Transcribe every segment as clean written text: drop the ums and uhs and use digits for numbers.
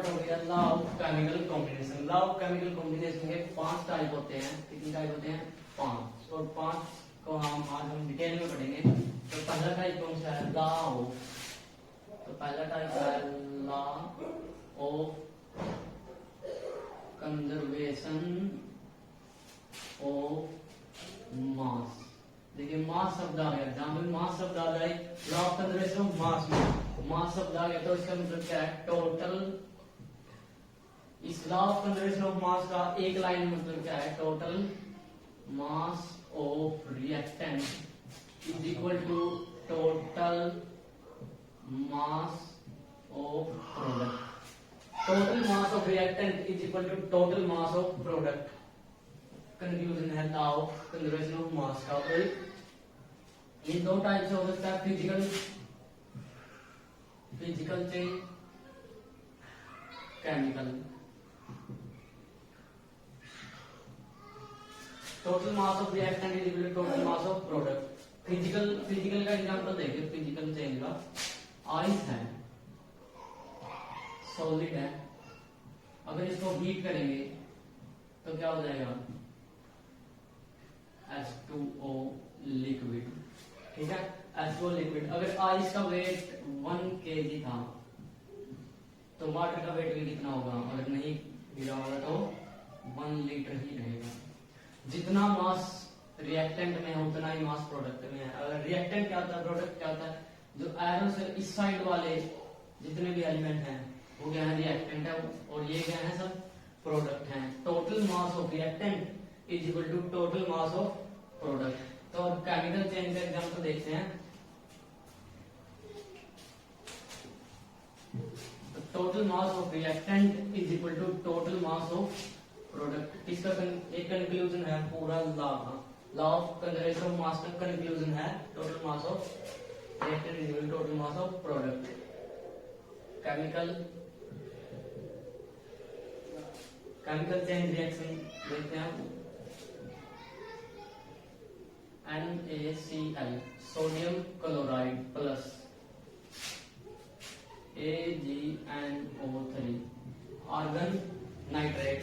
Part हो गया law of chemical combination. Law of chemical combination के 5 टाइप होते हैं। कितने टाइप होते हैं? 5। और 5 को हम डिटेल में पढ़ेंगे। तो पहला टाइप कौन सा है? Law of. तो पहला टाइप है लॉ ऑफ कंजर्वेशन ऑफ मास। देखिए मास शब्द आ गया, जहां पर मास शब्द आ जाए लॉ ऑफ कंजर्वेशन ऑफ मास में मास शब्द आ गया तो इसका मतलब क्या है? टोटल। इस law of conservation of mass का एक लाइन में मतलब क्या है? Total mass of reactant is equal to total mass of product. Total mass of reactant is equal to total mass of product. Conclusion है law of conservation of mass का। ये दो टाइप से हो सकता है, फिजिकल से chemical. Total mass of reactant is equal to total mass of product. Physical का एग्जांपल देखिए। फिजिकल चेंज का आइस है, सॉलिड है, अगर इसको हीट करेंगे तो क्या हो जाएगा? H2O liquid. ठीक है, H2O लिक्विड। अगर आइस का वेट 1 kg था तो वाटर का वेट भी कितना होगा? अगर नहीं गिरा होगा तो 1 लीटर ही रहेगा। जितना मास रिएक्टेंट में है उतना ही मास प्रोडक्ट में है। अगर रिएक्टेंट क्या होता है, प्रोडक्ट क्या होता है? जो एरो से इस साइड वाले जितने भी एलिमेंट हैं वो क्या है? रिएक्टेंट है, और ये क्या है? सब प्रोडक्ट हैं। Total mass of reactant is equal to total mass of product. तो केमिकल चेंज का एग्जांपल देखते हैं। Total mass of reactant is equal to total mass of product. इसका एक कंक्लूजन है पूरा लॉ का। Law of conservation of mass का कंक्लूजन है total mass of reactant is equal to total mass of product. Chemical change reaction देखते हैं। NaCl sodium chloride plus AgNO3 argon nitrate.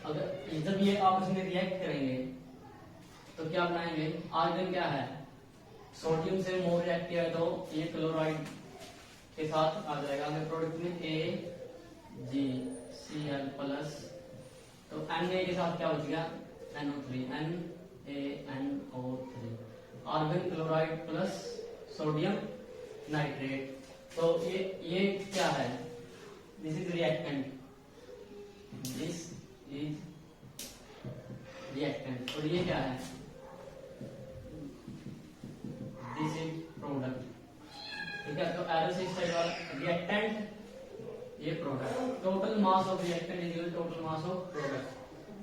अगर जब ये आपस में रिएक्ट करेंगे तो क्या बनाएंगे? आर्गन क्या है? सोडियम से मोर रिएक्टिव है तो ये क्लोराइड के साथ आ जाएगा। अगर प्रोडक्ट में AgCl प्लस तो Na के साथ क्या बच गया? NO3 NaNO3 argon chloride plus sodium nitrate. तो ये क्या है? This is reactant, this is reactant. और ये क्या है? This is product. ठीक है, तो एरो से इस साइड वाला रिएक्टेंट, ये product. Total mass of reactant is equal total mass of product.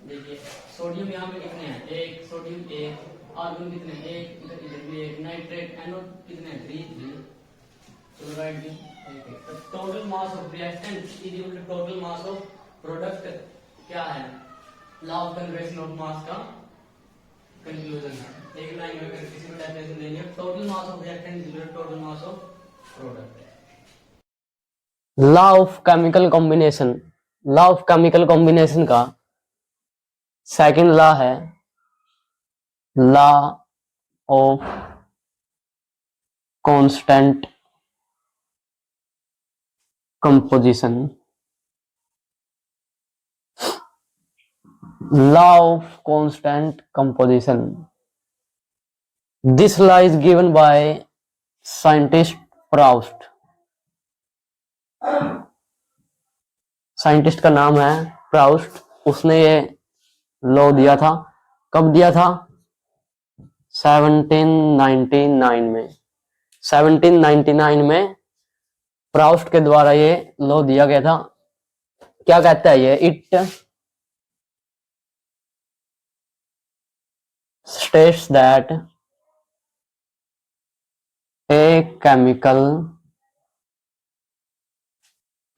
देखिए सोडियम यहाँ पे कितने हैं? 1 सोडियम 1, आर्गन कितने? 1, इधर भी 1, नाइट्रेट NO कितने? 3, क्लोराइड भी 1। तो total mass of reactant is equal to total mass of product क्या है? Law of conservation of mass का कंक्लूजन है। एक लाइन में अगर किसी को डेफिनेशन देनी है, total mass of reactant is equal to total mass of product. Law of chemical combination. Law of chemical combination का सेकंड लॉ है law of constant composition. Law of constant composition. This law is given by scientist Proust. Scientist का नाम है Proust. उसने ये law दिया था। कब दिया था? 1799 में। 1799 में प्राउस्ट के द्वारा ये लॉ दिया गया था। क्या कहता है ये? It states that a chemical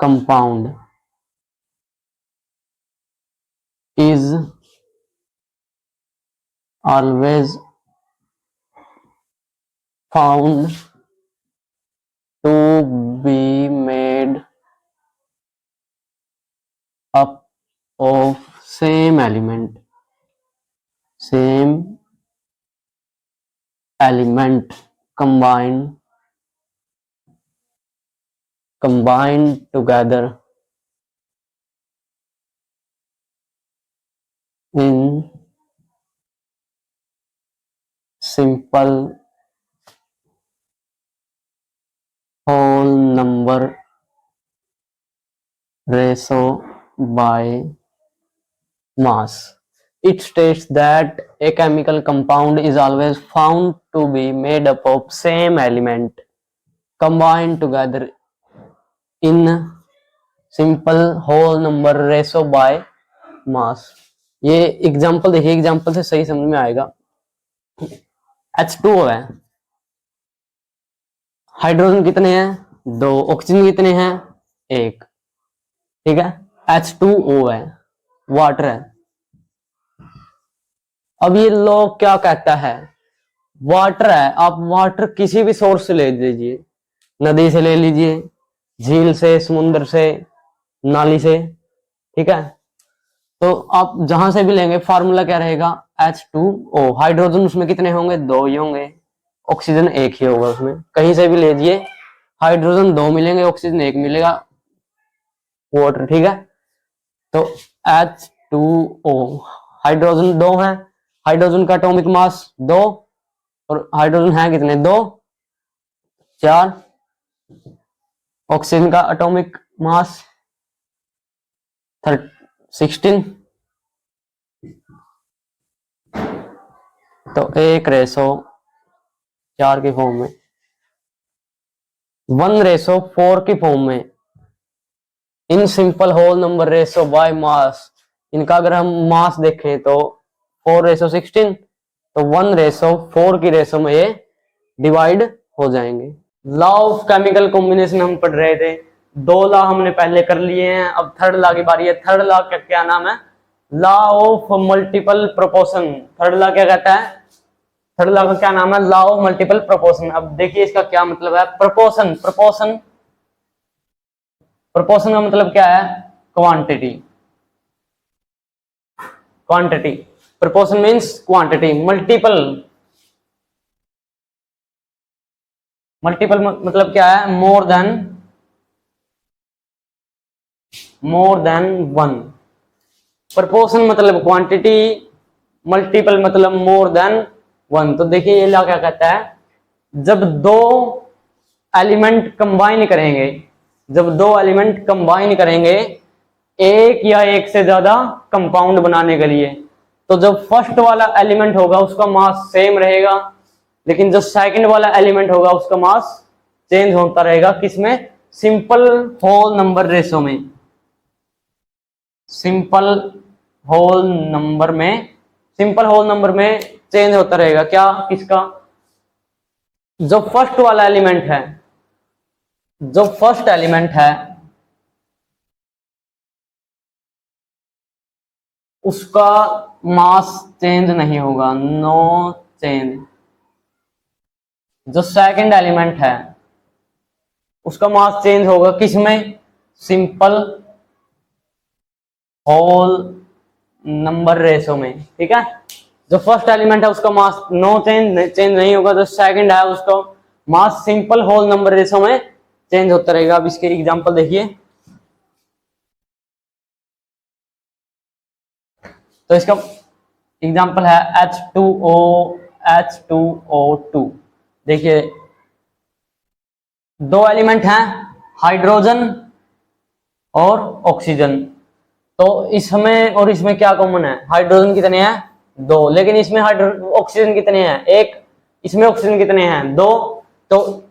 compound is always found to be made of same element combined together in simple whole number ratio by mass. It states that a chemical compound is always found to be made up of same element combined together in simple whole number ratio by mass. ये example देखिए, example से सही समझ में आएगा। H2O है, hydrogen कितने हैं? 2, ऑक्सीजन कितने हैं? 1, ठीक है। H2O है, वाटर है। अब ये लॉ क्या कहता है? वाटर है, आप वाटर किसी भी सोर्स से ले लीजिए, नदी से ले लीजिए, झील से, समुद्र से, नाली से, ठीक है। तो आप जहां से भी लेंगे फार्मूला क्या रहेगा? H2O। हाइड्रोजन उसमें कितने होंगे? 2 ही होंगे, ऑक्सीजन 1 ही होगा उसमें। कहीं से भी ले लीजिए, हाइड्रोजन 2 मिलेंगे, ऑक्सीजन 1 मिलेगा, वाटर, ठीक है। तो H2O, हाइड्रोजन 2 है, हाइड्रोजन का एटॉमिक मास 2 और हाइड्रोजन है कितने? 2, 4। ऑक्सीजन का एटॉमिक मास 16। तो 1:4 की फॉर्म में, 1:4 की फॉर्म में, in simple whole number ratio by mass. इनका अगर हम मास देखें तो 4:16, तो 1:4 की रेशो में ये डिवाइड हो जाएंगे। लॉ ऑफ केमिकल कॉम्बिनेशन हम पढ़ रहे थे, 2 लॉ हमने पहले कर लिए हैं, अब थर्ड लॉ की बारी है। थर्ड लॉ का क्या नाम है? Law of multiple proportion. Third law क्या कहता है? थर्ड लॉ का क्या नाम है? Law of multiple proportion. अब देखिए इसका क्या मतलब है। प्रोपोर्शन, प्रोपोर्शन का मतलब क्या है? Quantity. Quantity, proportion means quantity. Multiple मतलब क्या है? More than 1। प्रोपोर्शन मतलब क्वांटिटी, मल्टीपल मतलब मोर देन 1। तो देखिए ये लॉ क्या कहता है? जब 2 एलिमेंट कंबाइन करेंगे एक या एक से ज्यादा कंपाउंड बनाने के लिए, तो जब फर्स्ट वाला एलिमेंट होगा उसका मास सेम रहेगा, लेकिन जो सेकंड वाला एलिमेंट होगा उसका मास चेंज होता रहेगा। किसमें? सिंपल होल नंबर रेशो में। सिंपल होल नंबर में चेंज होता रहेगा। क्या? किसका? जो फर्स्ट वाला एलिमेंट है, जो फर्स्ट एलिमेंट है उसका मास चेंज नहीं होगा, नो चेंज। जो सेकंड एलिमेंट है उसका मास चेंज होगा। किसमें? सिंपल होल नंबर रेशो में, ठीक है। जो फर्स्ट एलिमेंट है उसका मास नो चेंज नहीं होगा, जो सेकंड है उसका मास सिंपल होल नंबर रेशो में चेंज होता रहेगा। अब इसके एग्जांपल देखिए। तो इसका एग्जांपल है H2O2। देखिए 2 एलिमेंट हैं, हाइड्रोजन और ऑक्सीजन। तो इसमें और इसमें क्या कॉमन है? हाइड्रोजन कितने हैं? 2, लेकिन इसमें ऑक्सीजन कितने हैं? 1। इसमें ऑक्सीजन कितने हैं? 2। तो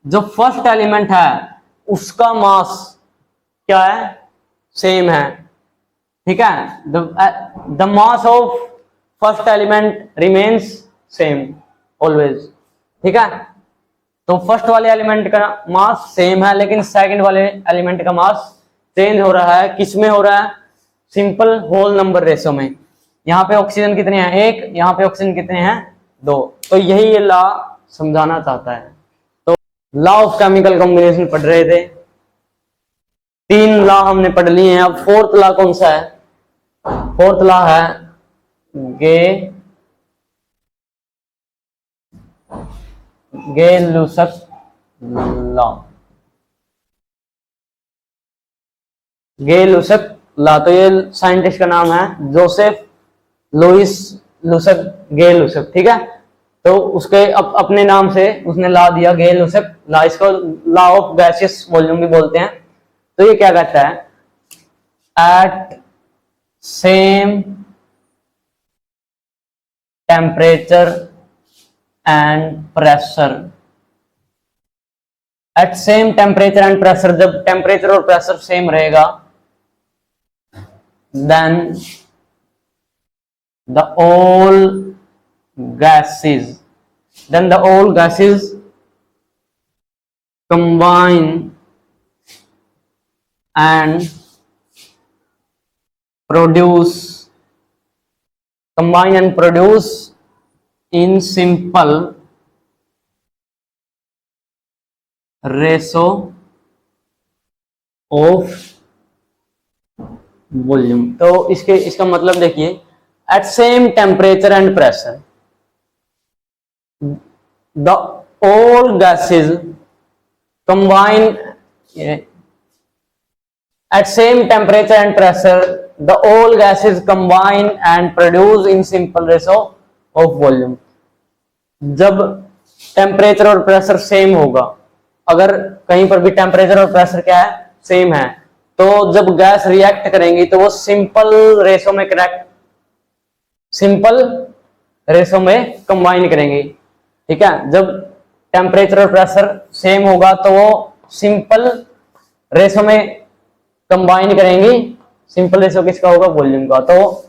जो फर्स्ट एलिमेंट है उसका मास क्या है? सेम है, ठीक है। The mass of first element remains same always, ठीक है। तो फर्स्ट वाले एलिमेंट का मास सेम है, लेकिन सेकंड वाले एलिमेंट का मास चेंज हो रहा है। किसमें हो रहा है? सिंपल होल नंबर रेशो में। यहाँ पे ऑक्सीजन कितने हैं? 1, यहाँ पे ऑक्सीजन कितने हैं? 2। तो यही ये लॉ समझाना चाहता है। तो लॉ ऑफ केमिकल कॉम्बिनेशन पढ़ रहे थे, 3 लॉ हमने पढ़ लिए हैं। अब 4th लॉ कौन सा है? फोर्थ लॉ है गे लुसक लॉ। गे लुसक लॉ, तो ये साइंटिस्ट का नाम है जोसेफ लुइस लुसक गे लुसक, ठीक है। तो उसके अपने नाम से उसने लॉ दिया गे लुसक लॉ, इसको लॉ ऑफ गैसियस वॉल्यूम भी बोलते हैं। तो ये क्या कहता है, at same temperature and pressure, at same temperature and pressure, जब टेम्परेचर और प्रेशर सेम रहेगा, then the all gases combine and produce in simple ratio of volume. तो इसका मतलब देखिए, at same temperature and pressure the all gases combine, at same temperature and pressure the all gases combine and produce in simple ratio of volume. जब temperature और pressure same होगा, अगर कहीं पर भी टेम्परेचर और प्रेशर क्या है, सेम है, तो जब गैस रिएक्ट करेंगी तो वो सिंपल रेशो में कंबाइन करेंगी, ठीक है। जब टेम्परेचर और प्रेशर सेम होगा तो वो सिंपल रेशो में कंबाइन करेंगी। सिंपल रेशो किसका होगा, वॉल्यूम का। तो